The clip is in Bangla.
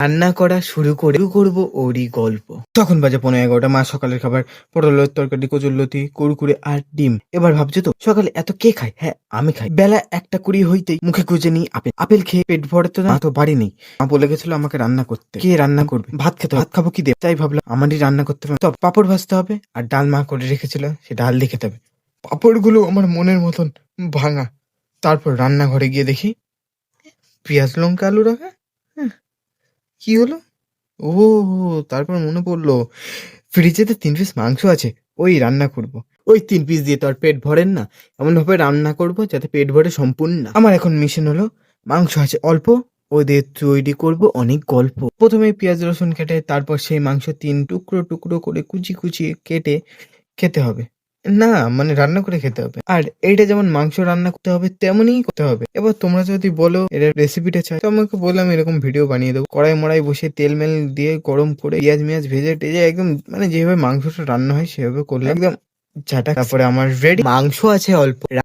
রান্না করা শুরু করবো ওরই গল্প। তখন বাজে 11:15। মা সকালের খাবার পটলের তরকারি, কচুরলতি, কুরকুরে আর ডিম। এবার ভাবছো তো সকালে এত কে খায়? হ্যাঁ, আমি খাই। বেলা 1:20 হইতেই মুখে গুজে নিই আপেল। আপেল খেয়ে পেট ভরতে না, মা তো বাড়ি নেই। মা বলে গেছিল আমাকে রান্না করতে। কে রান্না করবে? ভাত খেতে হবে। ভাত খাবো কি দিয়ে? তাই ভাবলাম আমারই রান্না করতে হবে। তো পাঁপড় ভাজতে হবে আর ডাল মা করে রেখেছিল, সে ডাল দিয়ে খেতে হবে। পাঁপড়গুলো আমার মনের মতন ভাঙা। তারপর রান্নাঘরে গিয়ে দেখি পেঁয়াজ, লঙ্কা, আলু রাখা। হ্যাঁ, কি হলো? ও, তারপর মনে পড়লো ফ্রিজেতে 3 পিস মাংস আছে, ওই রান্না করব। ওই 3 পিস দিয়ে তো আর পেট ভরেন না, এমন ভাবে রান্না করব যাতে পেট ভরে সম্পূর্ণ না। আমার এখন মিশন হলো মাংস আছে অল্প, ওদের তৈরি করব অনেক গল্প। প্রথমে পেঁয়াজ রসুন কেটে তারপর সেই মাংস 3 টুকরো টুকরো করে কুচি কুচি কেটে খেতে হবে। না, মানে রান্না করে খেতে হবে। আর এইটা যেমন মাংস রান্না করতে হবে তেমনই করতে হবে। এবার তোমরা যদি বলো এর রেসিপিটা চাই, তো আমাকে বললাম এরকম ভিডিও বানিয়ে দেবো। কড়াই মড়াই বসে তেল মেল দিয়ে গরম করে পেঁয়াজ মেয়াজ ভেজে টেজে একদম মানে যেভাবে মাংসটা রান্না হয় সেভাবে করলে একদম ঝাঁটা। তারপরে আমার রেডি মাংস আছে অল্প।